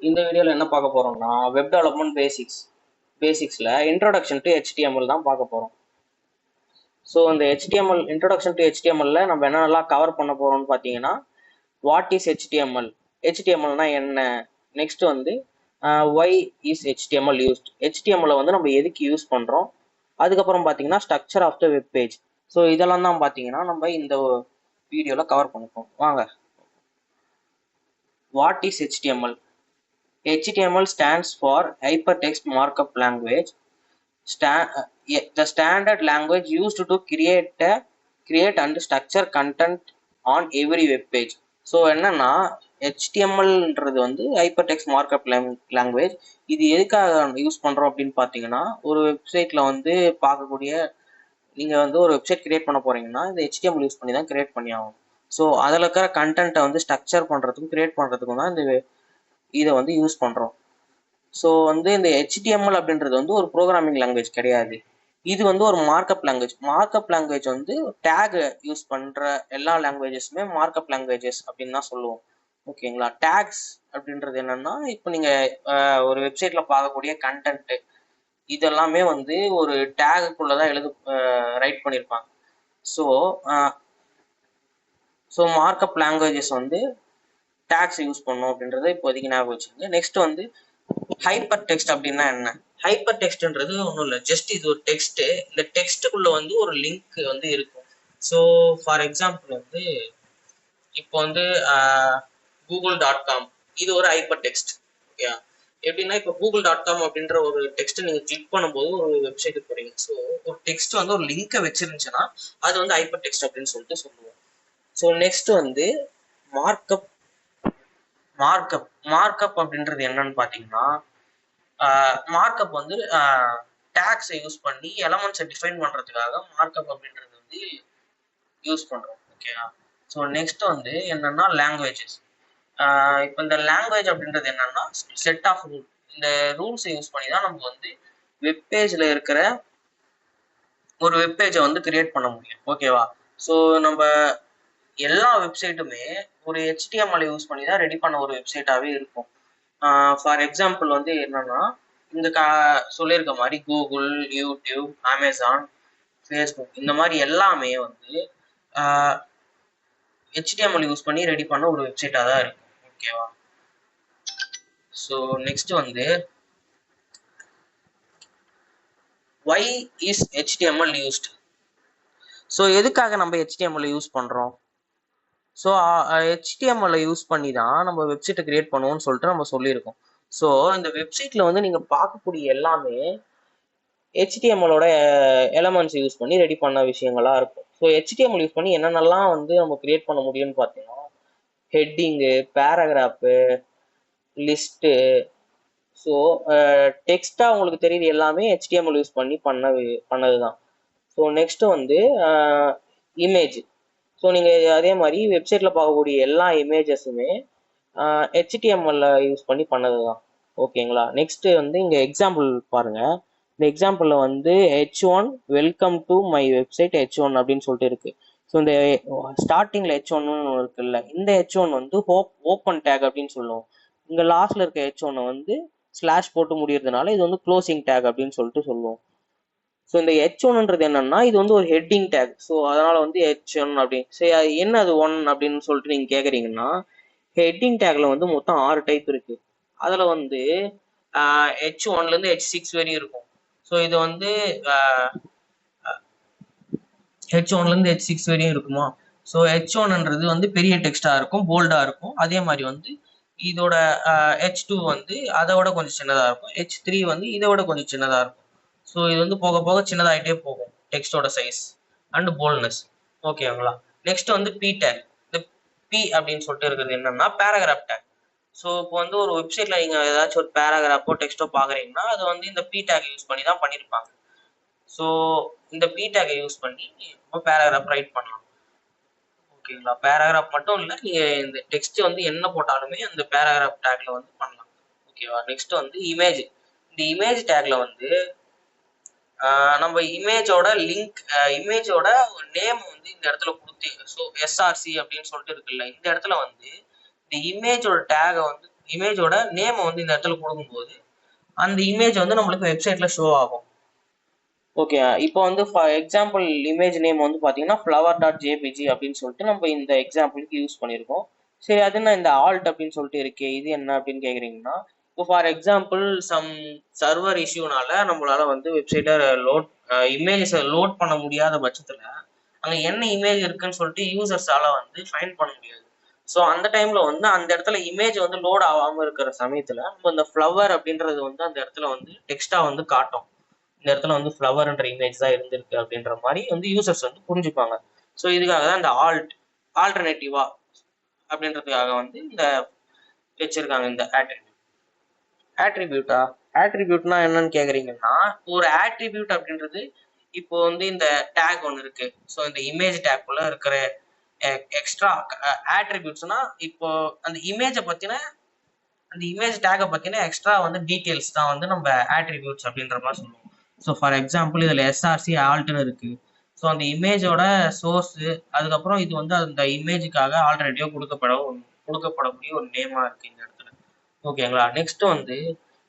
இந்த வீடியோவில் என்ன பார்க்க போகிறோம்னா வெப் டெவலப்மெண்ட் பேசிக்ஸில் இன்ட்ரோடக்ஷன் டு ஹெச்டிஎம்எல் தான் பார்க்க போகிறோம். ஸோ இந்த ஹெச்டிஎம்எல் இன்ட்ரோடக்ஷன் டு ஹெச்டிஎம்எல்ல நம்ம என்னென்னலாம் கவர் பண்ண போகிறோம்னு பார்த்தீங்கன்னா, வாட் இஸ் ஹெச்டிஎம்எல், ஹெச்டிஎம்எல்னா என்ன, நெக்ஸ்ட் வந்து ஒய் இஸ் ஹெச்டிஎம்எல் யூஸ்ட், ஹெச்டிஎம்எல்லை வந்து நம்ம எதுக்கு யூஸ் பண்ணுறோம், அதுக்கப்புறம் பார்த்தீங்கன்னா structure of the web page. So இதெல்லாம் தான் பார்த்தீங்கன்னா நம்ம இந்த வீடியோவில் கவர் பண்ணிப்போம். வாங்க. What is HTML? HTML stands for Hypertext Markup Language, the standard language used to create and structure content on every web page. So என்னன்னா HTMLன்றது வந்து ஹைப்பர்டெக்ஸ்ட் மார்க்அப் லாங்குவேஜ். இது எதுக்காக யூஸ் பண்ணுறோம் அப்படின்னு பார்த்தீங்கன்னா, ஒரு வெப்சைட்டில் வந்து பார்க்கக்கூடிய நீங்கள் வந்து ஒரு வெப்சைட் கிரியேட் பண்ண போகிறீங்கன்னா இந்த HTML யூஸ் பண்ணி தான் கிரியேட் பண்ணி ஆகும். ஸோ அதில் இருக்கிற கண்டென்ட்டை வந்து ஸ்ட்ரக்சர் பண்ணுறதுக்கும் கிரியேட் பண்ணுறதுக்கும் தான் இதை வந்து யூஸ் பண்ணுறோம். ஸோ வந்து இந்த ஹெச்டிஎம்எல் அப்படின்றது வந்து ஒரு ப்ரோக்ராமிங் லாங்குவேஜ் கிடையாது. இது வந்து ஒரு மார்க்அப் லாங்குவேஜ். மார்க்அப் லாங்குவேஜ் வந்து டேக் யூஸ் பண்ணுற எல்லா லாங்குவேஜஸுமே மார்க்அப் லாங்குவேஜஸ் அப்படின்னு தான் சொல்லுவோம். ஓகேங்களா? டேக்ஸ் அப்படின்றது என்னன்னா, இப்போ நீங்கள் ஒரு வெப்சைட்டில் பார்க்கக்கூடிய கண்டென்ட்டு இதெல்லாமே வந்து ஒரு டேகுக்குள்ளே தான் ரைட் பண்ணியிருப்பாங்க. ஸோ மார்க்அப் லாங்குவேஜஸ் வந்து டேக்ஸ் யூஸ் பண்ணும் அப்படின்றத இப்போதைக்கு ஞாபகம் வச்சுக்கோங்க. நெக்ஸ்ட் வந்து ஹைப்பர் டெக்ஸ்ட் அப்படின்னா என்ன? ஹைப்பர் டெக்ஸ்ட்ன்றது ஒன்றும் இல்லை, ஜஸ்ட் இது ஒரு டெக்ஸ்ட்டு. இந்த டெக்ஸ்ட்டுக்குள்ள வந்து ஒரு லிங்க் வந்து இருக்கும். ஸோ ஃபார் எக்ஸாம்பிள் வந்து இப்போ வந்து google.com இது ஒரு ஹைப்பர் டெக்ஸ்ட். ஓகே, எப்படின்னா இப்போ google.com அப்படின்ற ஒரு டெக்ஸ்ட்டை நீங்கள் கிளிக் பண்ணும்போது ஒரு வெப்சைட்டுக்கு போறீங்க. ஸோ ஒரு டெக்ஸ்ட் வந்து ஒரு லிங்கை வச்சிருந்துச்சுன்னா அது வந்து ஹைப்பர் டெக்ஸ்ட் அப்படின்னு சொல்லிட்டு சொல்லுவோம். ஸோ நெக்ஸ்ட் வந்து மார்க்அப் அப்படின்றது என்னன்னு பார்த்தீங்கன்னா, மார்க்அப் வந்து டேக்ஸை யூஸ் பண்ணி எலமெண்ட்ஸை டிஃபைன் பண்ணுறதுக்காக மார்க்அப் அப்படின்றது வந்து யூஸ் பண்ணுறோம். ஓகேவா? ஸோ நெக்ஸ்ட் வந்து என்னன்னா லாங்குவேஜஸ். இப்போ இந்த லாங்குவேஜ் அப்படின்றது என்னன்னா செட் ஆஃப் ரூல். இந்த ரூல்ஸை யூஸ் பண்ணி தான் நம்ம வந்து வெப்பேஜில் இருக்கிற ஒரு வெப்பேஜை வந்து கிரியேட் பண்ண முடியும். ஓகேவா? ஸோ நம்ம எல்லா வெப்சைட்டுமே ஒரு HTML யூஸ் பண்ணி தான் ரெடி பண்ண ஒரு வெப்சைட்டாகவே இருக்கும். ஃபார் எக்ஸாம்பிள் வந்து என்னன்னா, இந்த சொல்லியிருக்க மாதிரி கூகுள், யூடியூப், அமேசான், ஃபேஸ்புக் இந்த மாதிரி எல்லாமே வந்து HTML யூஸ் பண்ணி ரெடி பண்ண ஒரு வெப்சைட்டாக தான் இருக்கும். ஓகேவா? ஸோ நெக்ஸ்ட் வந்து why is HTML used? So எதுக்காக நம்ம HTML யூஸ் பண்ணுறோம்? ஸோ HTML யூஸ் பண்ணி தான் நம்ம வெப்சைட்டை கிரியேட் பண்ணுவோம்னு சொல்லிட்டு நம்ம சொல்லியிருக்கோம். ஸோ இந்த வெப்சைட்டில் வந்து நீங்கள் பார்க்கக்கூடிய எல்லாமே HTMLோட எலமெண்ட்ஸ் யூஸ் பண்ணி ரெடி பண்ண விஷயங்களாக இருக்கும். ஸோ HTML யூஸ் பண்ணி என்னென்னலாம் வந்து நம்ம கிரியேட் பண்ண முடியும்னு பார்த்தீங்கன்னா, ஹெட்டிங்கு, பேராகிராஃபு, லிஸ்ட்டு. ஸோ டெக்ஸ்ட்டாக உங்களுக்கு தெரியுது எல்லாமே HTML யூஸ் பண்ணி பண்ணது தான். ஸோ நெக்ஸ்ட்டு வந்து இமேஜ். ஸோ நீங்கள் அதே மாதிரி வெப்சைட்டில் பார்க்கக்கூடிய எல்லா இமேஜஸுமே HTML யூஸ் பண்ணி பண்ணது தான். ஓகேங்களா? நெக்ஸ்ட்டு வந்து இங்கே எக்ஸாம்பிள் பாருங்கள். இந்த எக்ஸாம்பிளில் வந்து H1 welcome to my website H1 அப்படின்னு சொல்லிட்டு இருக்குது. ஸோ இந்த ஸ்டார்டிங்கில் H1 இருக்குல்ல, இந்த H1 வந்து ஓப்பன் டேக் அப்படின்னு சொல்லுவோம். இங்கே லாஸ்ட்டில் இருக்க H1 வந்து ஸ்லாஷ் போட்டு முடியறதுனால இது வந்து க்ளோசிங் டேக் அப்படின்னு சொல்லிட்டு சொல்லுவோம். ஸோ இந்த H1ன்றது என்னன்னா, இது வந்து ஒரு ஹெட்டிங் டேக். ஸோ அதனால வந்து H1 அப்படின்னு. சரி, அது என்ன அது 1 அப்படின்னு சொல்லிட்டு நீங்கள் கேட்குறீங்கன்னா, ஹெட்டிங் டேக்ல வந்து மொத்தம் 6 டைப் இருக்கு. அதில் வந்து H1லேருந்து H6 வரையும் இருக்கும். ஸோ இது வந்து H1லேருந்து H6 வரையும் இருக்குமா? ஸோ H1ன்றது வந்து பெரிய டெக்ஸ்டாக இருக்கும், போல்டாக இருக்கும். அதே மாதிரி வந்து இதோட H2 வந்து அதை விட கொஞ்சம் சின்னதாக இருக்கும். H3 வந்து இதை விட கொஞ்சம் சின்னதாக இருக்கும். ஸோ இது வந்து போக போக சின்னதாகிட்டே போகும் டெக்ஸ்டோட சைஸ் அண்ட் போல்ட்னஸ். ஓகேங்களா? நெக்ஸ்ட் வந்து பி டேக். இந்த பி அப்படின்னு சொல்லிட்டு இருக்கிறது என்னன்னா பேராகிராஃப் டேக். ஸோ இப்போ வந்து ஒரு வெப்சைட்டில் நீங்கள் ஏதாச்சும் ஒரு பேராகிராஃபோ டெக்ஸ்ட்டோ பார்க்குறீங்கன்னா அது வந்து இந்த பி டேக் யூஸ் பண்ணி தான் பண்ணியிருப்பாங்க. ஸோ இந்த பி டேக்கை யூஸ் பண்ணி இப்போ பேராகிராஃப் ரைட் பண்ணலாம். ஓகேங்களா? பேராகிராஃப் மட்டும் இல்லை, நீங்கள் இந்த டெக்ஸ்ட் வந்து என்ன போட்டாலுமே அந்த பேராகிராஃப் டேக்ல வந்து பண்ணலாம். ஓகேவா? நெக்ஸ்ட் வந்து இமேஜ். இந்த இமேஜ் டேக்ல வந்து நம்ம இமேஜோட லிங்க், இமேஜோட நேம் வந்து இந்த இடத்துல கொடுத்தீங்க. ஸோ SRC அப்படின்னு சொல்லிட்டு இருக்குல்ல, இந்த இடத்துல வந்து இந்த இமேஜோட டேகை வந்து இமேஜோட நேம் வந்து இந்த இடத்துல கொடுக்கும்போது அந்த இமேஜ் வந்து நம்மளுக்கு வெப்சைட்ல ஷோ ஆகும். ஓகே, இப்போ வந்து ஃபார் எக்ஸாம்பிள் இமேஜ் நேம் வந்து பார்த்தீங்கன்னா flower.jpg அப்படின்னு சொல்லிட்டு நம்ம இந்த எக்ஸாம்பிளுக்கு யூஸ் பண்ணியிருக்கோம். சரி, அது என்ன இந்த ஆல்ட் அப்படின்னு சொல்லிட்டு இருக்கே, இது என்ன அப்படின்னு கேட்குறீங்கன்னா, இப்போ ஃபார் எக்ஸாம்பிள் சம் சர்வர் இஷ்யூனால நம்மளால வந்து வெப்சைட்டை இமேஜஸை லோட் பண்ண முடியாத பட்சத்தில் அங்கே என்ன இமேஜ் இருக்குன்னு சொல்லிட்டு யூசர்ஸால வந்து ஃபைண்ட் பண்ண முடியாது. ஸோ அந்த டைம்ல வந்து அந்த இடத்துல இமேஜ் வந்து லோட் ஆகாமல் இருக்கிற சமயத்தில் நம்ம இந்த ஃப்ளவர் அப்படின்றது வந்து அந்த இடத்துல வந்து டெக்ஸ்டா வந்து காட்டும். இந்த இடத்துல வந்து ஃப்ளவர்ன்ற இமேஜ் தான் இருந்திருக்கு அப்படின்ற மாதிரி வந்து யூசர்ஸ் வந்து புரிஞ்சுப்பாங்க. ஸோ இதுக்காக தான் இந்த ஆல்டர்னேட்டிவா அப்படின்றதுக்காக வந்து இந்த வச்சிருக்காங்க இந்த ஆட்ரிபியூட்னா என்னன்னு கேக்குறீங்கன்னா, ஒரு ஆட்ரிபியூட் அப்படின்றது இப்போ வந்து இந்த டேக் ஒன்று இருக்கு. ஸோ இந்த இமேஜ் டேக்குள்ள இருக்கிற எக்ஸ்ட்ரா ஆட்ரிபியூட்ஸ்னா இப்போ அந்த இமேஜை பத்தின அந்த இமேஜ் டேகை பத்தின எக்ஸ்ட்ரா வந்து டீட்டெயில்ஸ் தான் வந்து நம்ம ஆட்ரிபியூட்ஸ் அப்படின்ற மாதிரி சொல்லுவோம். ஸோ ஃபார் எக்ஸாம்பிள் இதில் எஸ்ஆர்சி ஆல்ட்னு இருக்கு. ஸோ அந்த இமேஜோட சோர்ஸு, அதுக்கப்புறம் இது வந்து அந்த இமேஜுக்காக ஆல்டர்னேட்டிவாக கொடுக்கப்படக்கூடிய ஒரு நேமா இருக்கு இந்த இடத்துல. ஓகேங்களா? நெக்ஸ்ட் வந்து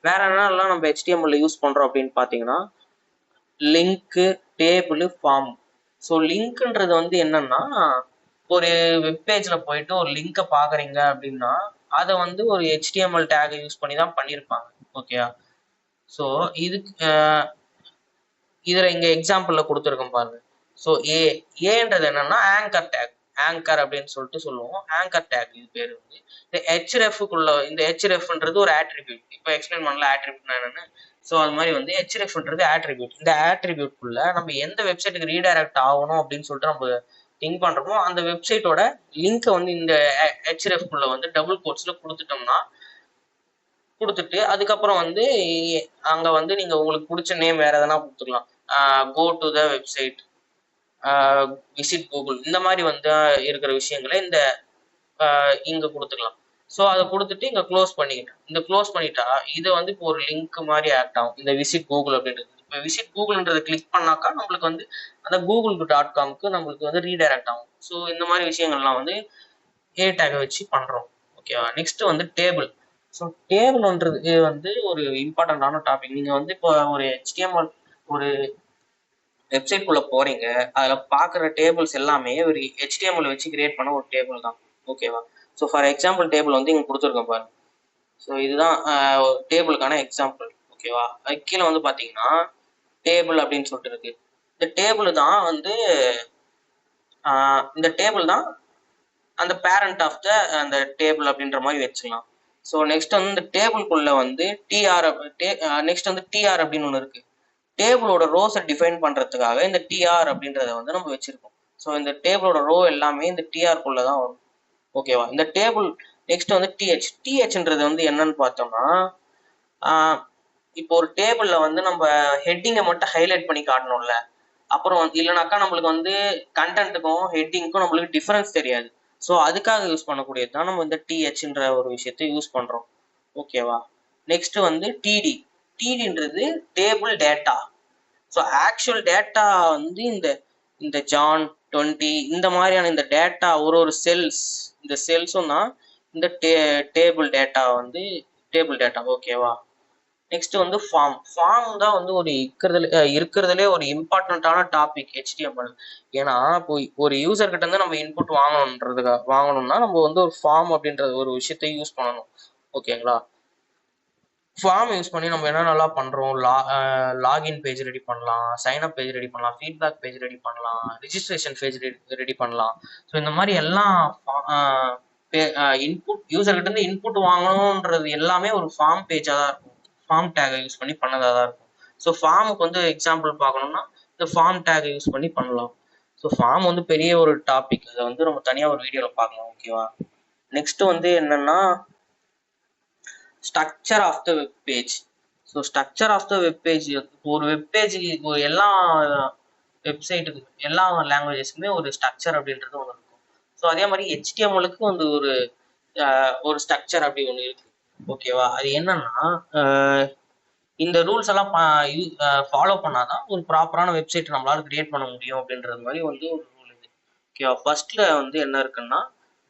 வேற என்னெல்லாம் நம்ம HTML யூஸ் பண்றோம் அப்படின்னு பார்த்தீங்கன்னா, லிங்க்கு, டேபிள், ஃபார்ம். ஸோ லிங்க்ன்றது வந்து என்னன்னா, ஒரு வெப்பேஜ்ல போயிட்டு ஒரு லிங்கை பாக்குறீங்க அப்படின்னா அதை வந்து ஒரு HTML டேக் யூஸ் பண்ணி தான் பண்ணியிருப்பாங்க. ஓகேயா? ஸோ இதுக்கு இதுல இங்க எக்ஸாம்பிள்ல கொடுத்துருக்கோம் பாருங்க. ஸோ ஏன்றது என்னன்னா ஆங்கர் அப்படின்னு சொல்லிட்டு சொல்லுவோம். ஆங்கர் டேக் இது பேர் வந்து இந்த ஹெச்ரெஃப்க்குள்ள இந்த ஹெச்ரெஃப்ன்றது ஒரு ஆட்ரிபியூட். இப்போ எக்ஸ்பிளைன் பண்ணல ஆட்ரிபியூட்னா என்னன்னு. ஸோ அது மாதிரி வந்து ஹெச்ரெஃப்ன்றது ஆட்ரிபியூட். இந்த ஆட்ரிபியூட்குள்ள நம்ம எந்த வெப்சைட்டுக்கு ரீடைரக்ட் ஆகணும் அப்படின்னு சொல்லிட்டு நம்ம திங்க் பண்றோமோ அந்த வெப்சைட்டோட லிங்கை வந்து இந்த ஹெச்ரெஃப்க்குள்ள வந்து டபுள் கோட்ஸ்ல கொடுத்துட்டு அதுக்கப்புறம் வந்து அங்க வந்து நீங்க உங்களுக்கு பிடிச்ச நேம் வேற எதனா கொடுத்துக்கலாம். Go to the website, visit Google, இந்த மாதிரி வந்து இருக்கிற விஷயங்களை இந்த இங்க கொடுத்துக்கலாம். ஸோ அதை கொடுத்துட்டு இங்க க்ளோஸ் பண்ணிக்கிட்டேன். இந்த க்ளோஸ் பண்ணிட்டா இது வந்து இப்போ ஒரு லிங்க் மாதிரி ஆக்ட் ஆகும் இந்த விசிட் கூகுள் அப்படின்றது. இப்போ விசிட் கூகுள்ன்றதை கிளிக் பண்ணாக்கா நம்மளுக்கு வந்து அந்த google.comக்கு நம்மளுக்கு வந்து ரீடைரக்ட் ஆகும். ஸோ இந்த மாதிரி விஷயங்கள்லாம் வந்து ஏ டேகை வச்சு பண்றோம். ஓகேவா? நெக்ஸ்ட் வந்து டேபிள். ஸோ டேபிள்ன்றது வந்து ஒரு இம்பார்ட்டண்டான டாபிக். நீங்க வந்து இப்போ ஒரு HTML ஒரு வெப்சைட் குள்ள போறீங்க, அதுல பாக்குற டேபிள்ஸ் எல்லாமே ஒரு HTML வச்சு கிரியேட் பண்ண ஒரு டேபிள் தான். ஓகேவா? ஸோ ஃபார் எக்ஸாம்பிள் டேபிள் வந்து இங்க கொடுத்துருக்கேன் பாருங்க. ஸோ இதுதான் டேபிளுக்கான எக்ஸாம்பிள். ஓகேவா? அது கீழே வந்து பாத்தீங்கன்னா டேபிள் அப்படின்னு சொல்லிட்டு இருக்கு. இந்த டேபிள் தான் வந்து இந்த டேபிள் தான் அந்த பேரண்ட் ஆஃப் த அந்த டேபிள் அப்படின்ற மாதிரி வச்சுக்கலாம். ஸோ நெக்ஸ்ட் வந்து இந்த டேபிள்குள்ள வந்து நெக்ஸ்ட் வந்து டிஆர் அப்படின்னு ஒன்று இருக்கு. டேபிளோட ரோஸை டிஃபைன் பண்றதுக்காக இந்த டிஆர் அப்படின்றத வந்து நம்ம வச்சிருக்கோம். ஸோ இந்த டேபிளோட ரோ எல்லாமே இந்த டிஆர்க்குள்ள தான் வரும். ஓகேவா? இந்த டேபிள் நெக்ஸ்ட் வந்து டிஹெச்ன்றது வந்து என்னன்னு பார்த்தோம்னா, இப்போ ஒரு டேபிள்ல வந்து நம்ம ஹெட்டிங்கை மட்டும் ஹைலைட் பண்ணி காட்டணும்ல, அப்புறம் இல்லைனாக்கா நம்மளுக்கு வந்து கண்டென்ட்டுக்கும் ஹெட்டிங்க்கும் நம்மளுக்கு டிஃபரன்ஸ் தெரியாது. ஸோ அதுக்காக யூஸ் பண்ணக்கூடியது தான் நம்ம இந்த டிஹெச்ன்ற ஒரு விஷயத்தை யூஸ் பண்றோம். ஓகேவா? நெக்ஸ்ட் வந்து டிடின்றது table data. So actual data வந்து இந்த ஜான் 20 இந்த மாதிரியான இந்த டேட்டா ஒரு செல்ஸ், இந்த செல்ஸும் தான் இந்த டேபிள் டேட்டா. ஓகேவா? நெக்ஸ்ட் வந்து ஃபார்ம் தான் வந்து ஒரு இருக்கிறதுலே ஒரு இம்பார்ட்டண்ட்டான டாபிக் HTML. ஏன்னா இப்போ ஒரு யூசர் கிட்ட இருந்து நம்ம இன்புட் வாங்கணும்னா நம்ம வந்து ஒரு ஃபார்ம் அப்படின்ற ஒரு விஷயத்தை யூஸ் பண்ணணும். ஓகேங்களா? ஃபார்ம் யூஸ் பண்ணி நம்ம என்ன நல்லா பண்றோம், லாகின் பேஜ் ரெடி பண்ணலாம், சைன்அப் பேஜ் ரெடி பண்ணலாம், ஃபீட்பேக் பேஜ் ரெடி பண்ணலாம், ரிஜிஸ்ட்ரேஷன் பேஜ் ரெடி பண்ணலாம். ஸோ இந்த மாதிரி எல்லாம் இன்புட் யூசர் கிட்ட இருந்து இன்புட் வாங்கணுன்றது எல்லாமே ஒரு ஃபார்ம் பேஜா தான் இருக்கும். ஃபார்ம் டேகை யூஸ் பண்ணி பண்ணதா தான் இருக்கும். ஸோ ஃபார்முக்கு வந்து எக்ஸாம்பிள் பார்க்கணும்னா இந்த ஃபார்ம் டேகை யூஸ் பண்ணி பண்ணலாம். ஸோ ஃபார்ம் வந்து பெரிய ஒரு டாபிக், அதை வந்து நம்ம தனியாக ஒரு வீடியோவில் பார்க்கலாம். ஓகேவா? நெக்ஸ்ட் வந்து என்னன்னா structure of the web page. So structure of the web page, ஒரு வெப் பேஜுக்கு எல்லா வெப்சைட்டுக்கு எல்லா லாங்குவேஜஸ்க்குமே ஒரு ஸ்ட்ரக்சர் அப்படின்றது ஒன்று இருக்கும். ஸோ அதே மாதிரி HTML-க்கு வந்து ஒரு ஸ்ட்ரக்சர் அப்படி ஒன்று இருக்கு. ஓகேவா? அது என்னன்னா இந்த ரூல்ஸ் எல்லாம் ஃபாலோ பண்ணாதான் ஒரு ப்ராப்பரான வெப்சைட் நம்மளால கிரியேட் பண்ண முடியும் அப்படின்றது மாதிரி வந்து ஒரு ரூல் இது. ஓகேவா? ஃபர்ஸ்ட்ல வந்து என்ன இருக்குன்னா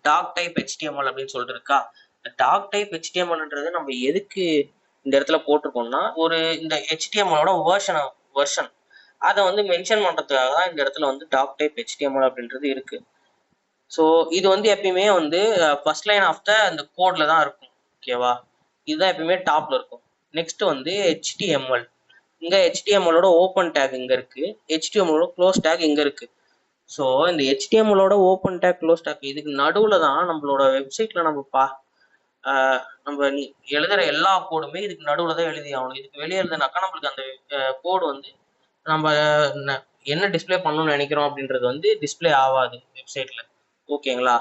டாக் டைப் HTML அப்படின்னு சொல்லிட்டு இருக்கா. டாக் டைப் ஹெச்டிஎம்எல்ன்றது நம்ம எதுக்கு இந்த இடத்துல போட்டிருக்கோம்னா, இந்த ஹெச்டிஎம்எலோட வெர்ஷன் அதை வந்து மென்ஷன் பண்றதுக்காக தான் இந்த இடத்துல வந்து டாக் டைப் ஹெச்டிஎம்எல் அப்படின்றது இருக்கு. ஸோ இது வந்து எப்பயுமே வந்து ஃபர்ஸ்ட் லைன் ஆஃப் அந்த கோட்ல தான் இருக்கும். ஓகேவா, இதுதான் எப்பயுமே டாப்ல இருக்கும். நெக்ஸ்ட் வந்து ஹெச்டிஎம்எல். இங்க ஹெச்டிஎம்எலோட ஓப்பன் டேக் இங்க இருக்கு, ஹெச்டிஎம்எலோட க்ளோஸ் டேக் இங்க இருக்கு. ஸோ இந்த ஹெச்டிஎம்எலோட ஓப்பன் டேக் க்ளோஸ் டேக் இதுக்கு நடுவில் தான் நம்மளோட வெப்சைட்ல நம்ம எழுதுற எல்லா கோடுமே இதுக்கு நடுவில் தான் எழுதி ஆகணும். இதுக்கு வெளியே எழுதுனாக்கா நம்மளுக்கு அந்த கோடு வந்து நம்ம என்ன டிஸ்பிளே பண்ணணும்னு நினைக்கிறோம் அப்படின்றது வந்து டிஸ்பிளே ஆகாது வெப்சைட்ல. ஓகேங்களா,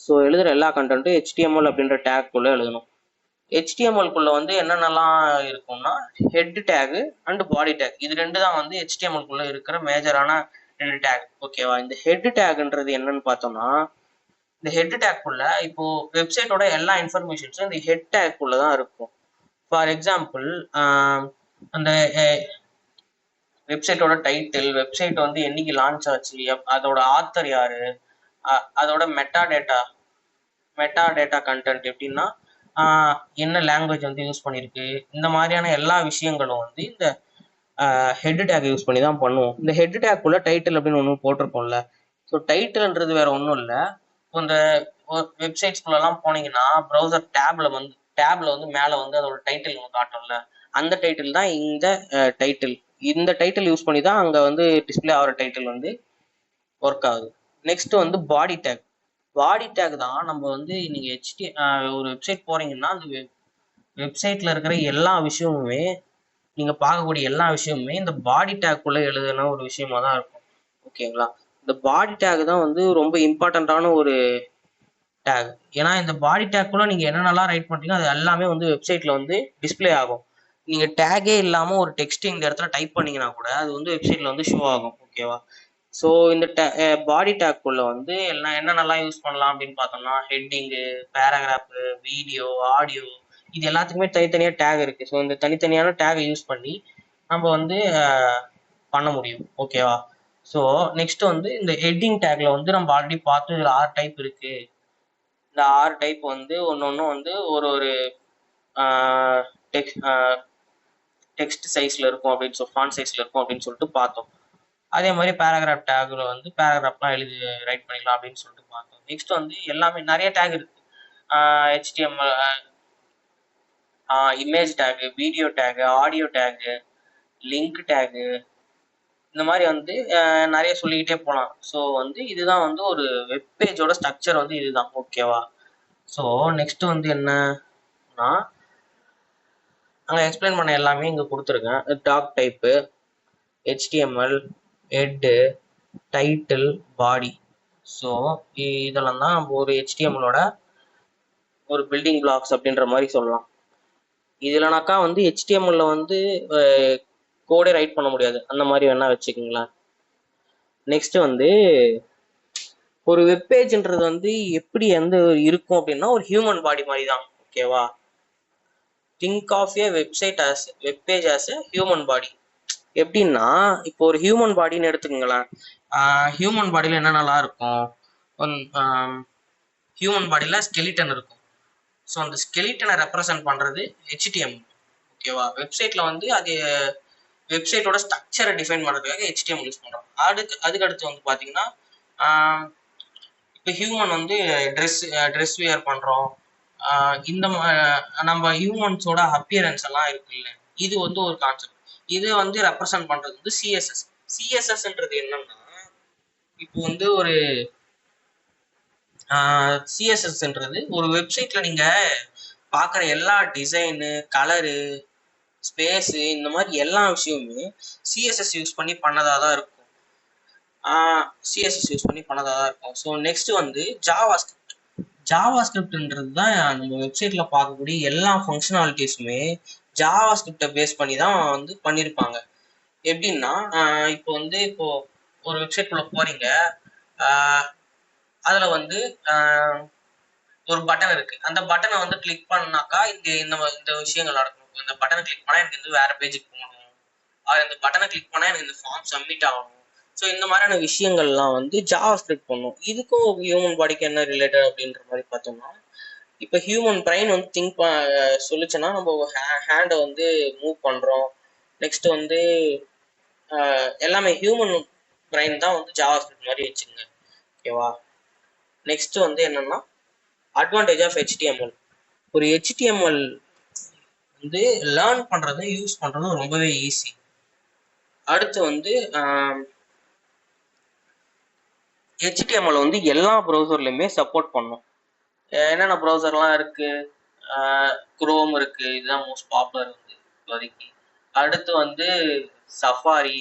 ஸோ எழுதுற எல்லா கண்டென்ட்டும் ஹெச்டிஎம்எல் அப்படின்ற டேக்குள்ள எழுதணும். ஹெச்டிஎம்எல்குள்ள வந்து என்னென்னலாம் இருக்கும்னா head take and body take, இது ரெண்டு தான் வந்து ஹெச்டிஎம்எல்குள்ள இருக்கிற மேஜரான ரெண்டு டேக். ஓகேவா, இந்த ஹெட் டேக்ன்றது என்னன்னு பார்த்தோம்னா, இந்த ஹெட் டேக்குள்ள இப்போ வெப்சைட்டோட எல்லா இன்ஃபர்மேஷன்ஸும் இந்த ஹெட் டேக்குள்ள தான் இருக்கும். ஃபார் எக்ஸாம்பிள், அந்த வெப்சைட்டோட டைட்டில், வெப்சைட் வந்து என்னைக்கு லான்ச் ஆச்சு, அதோட ஆத்தர் யாரு, அதோட மெட்டா டேட்டா கண்டென்ட் எப்படின்னா என்ன லாங்குவேஜ் வந்து யூஸ் பண்ணியிருக்கு, இந்த மாதிரியான எல்லா விஷயங்களும் வந்து இந்த ஹெட் டேக் யூஸ் பண்ணி தான் பண்ணுவோம். இந்த ஹெட் டேக்குள்ள டைட்டில் அப்படின்னு ஒன்று போட்டிருக்கோம்ல, ஸோ டைட்டில்ன்றது வேற ஒன்றும் இல்லை. இந்த வெப்சைட்ஸ்குள்ளெல்லாம் போனீங்கன்னா ப்ரௌசர் டேப்ல வந்து மேலே வந்து அதோட டைட்டில் ஒன்று காட்டும்ல, அந்த டைட்டில் தான் இந்த டைட்டில். இந்த டைட்டில் யூஸ் பண்ணி தான் அங்கே வந்து டிஸ்பிளே ஆகிற டைட்டில் வந்து ஒர்க் ஆகுது. நெக்ஸ்ட் வந்து பாடி டேக். பாடி டேக் தான் நம்ம வந்து நீங்கள் ஒரு வெப்சைட் போறீங்கன்னா அந்த வெப்சைட்ல இருக்கிற எல்லா விஷயமுமே, நீங்கள் பார்க்கக்கூடிய எல்லா விஷயமுமே இந்த பாடி டேக்குள்ளே எழுதுன ஒரு விஷயமா தான் இருக்கும். ஓகேங்களா, இந்த பாடி டேக் தான் வந்து ரொம்ப இம்பார்ட்டண்ட்டான ஒரு டேக். ஏன்னா இந்த பாடி டேக்குள்ள நீங்கள் என்னென்னலாம் ரைட் பண்ணுறீங்க அது எல்லாமே வந்து வெப்சைட்டில் வந்து டிஸ்பிளே ஆகும். நீங்கள் டேகே இல்லாமல் ஒரு டெக்ஸ்ட் இந்த இடத்துல டைப் பண்ணீங்கன்னா கூட அது வந்து வெப்சைட்டில் வந்து ஷோ ஆகும். ஓகேவா, ஸோ இந்த பாடி டேக்குள்ள வந்து என்னென்னலாம் யூஸ் பண்ணலாம் அப்படின்னு பார்த்தோம்னா ஹெட்டிங்கு, பேராகிராஃபு, வீடியோ, ஆடியோ, இது எல்லாத்துக்குமே தனித்தனியாக டேக் இருக்குது. ஸோ இந்த தனித்தனியான டேகை யூஸ் பண்ணி நம்ம வந்து பண்ண முடியும். ஓகேவா, ஸோ நெக்ஸ்ட் வந்து இந்த ஹெட்டிங் டேக்ல வந்து நம்ம ஆல்ரெடி பார்த்து இதில் 6 டைப் இருக்குது. இந்த 6 டைப் வந்து ஒன்று வந்து ஒரு டெக்ஸ்ட் சைஸ்ல இருக்கும் அப்படின்னு ஃபாண்ட் சைஸ்ல இருக்கும் அப்படின்னு சொல்லிட்டு பார்த்தோம். அதே மாதிரி பேராகிராஃப் டேக்ல வந்து பேராகிராஃப்லாம் எழுதி ரைட் பண்ணிக்கலாம் அப்படின்னு சொல்லிட்டு பார்த்தோம். நெக்ஸ்ட் வந்து எல்லாமே நிறைய டேக் இருக்கு. HTML, image tag, video tag, audio tag, link tag, இந்த மாதிரி வந்து நிறைய சொல்லிக்கிட்டே போகலாம். ஸோ வந்து இதுதான் வந்து ஒரு வெப்பேஜோட ஸ்ட்ரக்சர் வந்து இதுதான். ஓகேவா, ஸோ நெக்ஸ்ட் வந்து என்னன்னா அங்கே எக்ஸ்பிளைன் பண்ண எல்லாமே இங்கே கொடுத்துருக்கேன். Doctype, HTML, head, title, body. So இதெல்லாம் தான் நம்ம ஒரு ஹெச்டிஎம்எலோட ஒரு பில்டிங் பிளாக்ஸ் அப்படின்ற மாதிரி சொல்லலாம். இதுலனாக்கா வந்து ஹெச்டிஎம்எல்ல வந்து கோடே ரைட் பண்ண முடியாது, அந்த மாதிரி வேணா வச்சுக்கோங்களேன். நெக்ஸ்ட் வந்து ஒரு வெப்பேஜ்ன்றது வந்து எப்படி இருக்கும் அப்படின்னா ஒரு ஹியூமன் பாடி மாதிரி தான். ஓகேவா, think of a webpage as a human body. எப்படின்னா இப்போ ஒரு ஹியூமன் பாடின்னு எடுத்துக்கோங்களேன். ஹியூமன் பாடியில் என்னென்னலாம் இருக்கும், ஹியூமன் பாடியில் ஸ்கெலிட்டன் இருக்கும். ஸோ அந்த ஸ்கெலிட்டனை ரெப்ரசன்ட் பண்ணுறது ஹெச்டிஎம்எல். ஓகேவா, வெப்சைட்டில் வந்து அது வெப்சைட்டோட ஸ்ட்ரக்சரை டிஃபைன் பண்ணுறதுக்காக ஹெச்டிஎம்எல் யூஸ் பண்ணுறோம். அதுக்கடுத்து வந்து பார்த்தீங்கன்னா இப்போ ஹியூமன் வந்து ட்ரெஸ் வியர் பண்ணுறோம். இந்த நம்ம ஹியூமன்ஸோட அப்பியரன்ஸ் எல்லாம் இருக்குல்ல, இது வந்து ஒரு கான்செப்ட். இது வந்து ரெப்ரசன்ட் பண்ணுறது வந்து சிஎஸ்எஸ். சிஎஸ்எஸ்ன்றது என்னன்னா, இப்போ வந்து ஒரு சிஎஸ்எஸ்ன்றது ஒரு வெப்சைட்ல நீங்க பார்க்குற எல்லா டிசைனு, கலரு, ஸ்பேஸு, இந்த மாதிரி எல்லா விஷயமுமே சிஎஸ்எஸ் யூஸ் பண்ணி பண்ணதாக தான் இருக்கும். சிஎஸ்எஸ் யூஸ் பண்ணி பண்ணதாக தான் இருக்கும். ஸோ நெக்ஸ்ட் வந்து ஜாவா ஸ்கிரிப்ட்ன்றது தான் நம்ம வெப்சைட்ல பார்க்கக்கூடிய எல்லா ஃபங்க்ஷனாலிட்டிஸுமே ஜாவா ஸ்கிரிப்டை பேஸ் பண்ணி தான் வந்து பண்ணியிருப்பாங்க. எப்படின்னா இப்போ ஒரு வெப்சைட்குள்ள போறீங்க, அதுல வந்து ஒரு பட்டன் இருக்கு. அந்த பட்டனை வந்து கிளிக் பண்ணாக்கா இந்த விஷயங்கள் நடக்கும். இந்த பட்டனை கிளிக் பண்ணா எனக்கு வந்து வேற பேஜுக்கு போகணும், இந்த பட்டனை கிளிக் பண்ணா எனக்கு இந்த ஃபார்ம் சப்மிட் ஆகணும். ஸோ இந்த மாதிரியான விஷயங்கள்லாம் வந்து ஜாவா ஸ்கிரிப்ட் பண்ணும். இதுக்கும் ஹியூமன் பாடிக்கு என்ன ரிலேட்டட் அப்படின்ற மாதிரி பார்த்தோம்னா, இப்போ ஹியூமன் பிரைன் வந்து திங்க் சொல்லுச்சுன்னா நம்ம ஹேண்டை வந்து மூவ் பண்ணுறோம். நெக்ஸ்ட் வந்து எல்லாமே ஹியூமன் பிரைன் தான் வந்து ஜாவா ஸ்கிரிப்ட் மாதிரி வச்சுக்கோங்க. ஓகேவா? நெக்ஸ்ட் வந்து என்னன்னா அட்வான்டேஜ் ஆஃப் ஹெச்டிஎம்எல். ஒரு ஹெச்டிஎம்எல் வந்து லேர்ன் பண்ணுறது யூஸ் பண்ணுறது ரொம்பவே ஈஸி. அடுத்து வந்து ஹெச்டிஎம்எல் வந்து எல்லா ப்ரௌசர்லையுமே சப்போர்ட் பண்ணும். என்னென்ன ப்ரௌசர்லாம் இருக்கு? குரோம் இருக்கு, இதுதான் மோஸ்ட் பாப்புலர் வந்து இப்போதைக்கு. அடுத்து வந்து சஃபாரி,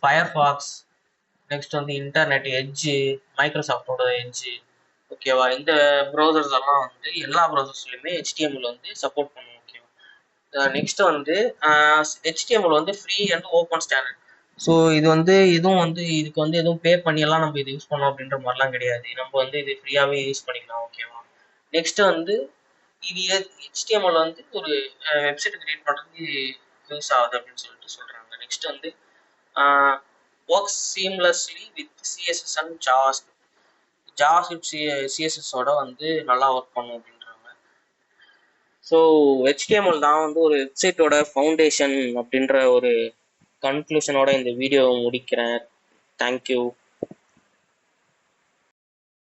ஃபயர்ஃபாக்ஸ், நெக்ஸ்ட் வந்து இன்டர்நெட் எட்ஜு, மைக்ரோசாஃப்டோட எட்ஜு. ஓகேவா? இந்த ப்ரௌசர்ஸ் எல்லாம் வந்து எல்லா ப்ரௌசர்ஸ்லையுமே ஹெச்டிஎம்எல் வந்து சப்போர்ட் பண்ணும். ஓகேவா? நெக்ஸ்ட் வந்து ஹெச்டிஎம்எல் வந்து free and open standard. So இது வந்து இதுவும் வந்து இதுக்கு வந்து எதுவும் பே பண்ணியெல்லாம் நம்ம இது யூஸ் பண்ணோம் அப்படின்ற மாதிரிலாம் கிடையாது. நம்ம வந்து இது ஃப்ரீயாகவே யூஸ் பண்ணிக்கலாம். ஓகேவா? நெக்ஸ்ட் வந்து இது ஹெச்டிஎம்எல் வந்து ஒரு வெப்சைட் கிரியேட் பண்ணுறதுக்கு யூஸ் ஆகுது அப்படின்னு சொல்லிட்டு சொல்கிறாங்க. நெக்ஸ்ட் வந்து works seamlessly with CSS and JavaScript. JavaScript சிஎஸ்எஸோட வந்து நல்லா ஒர்க் பண்ணும் அப்படின்றாங்க. ஸோ ஹெச்டிஎம்எல் தான் வந்து ஒரு வெப்சைட்டோட ஃபவுண்டேஷன் அப்படின்ற ஒரு கன்க்ளூஷனோட இந்த வீடியோவை முடிக்கிறேன். தேங்க்யூ.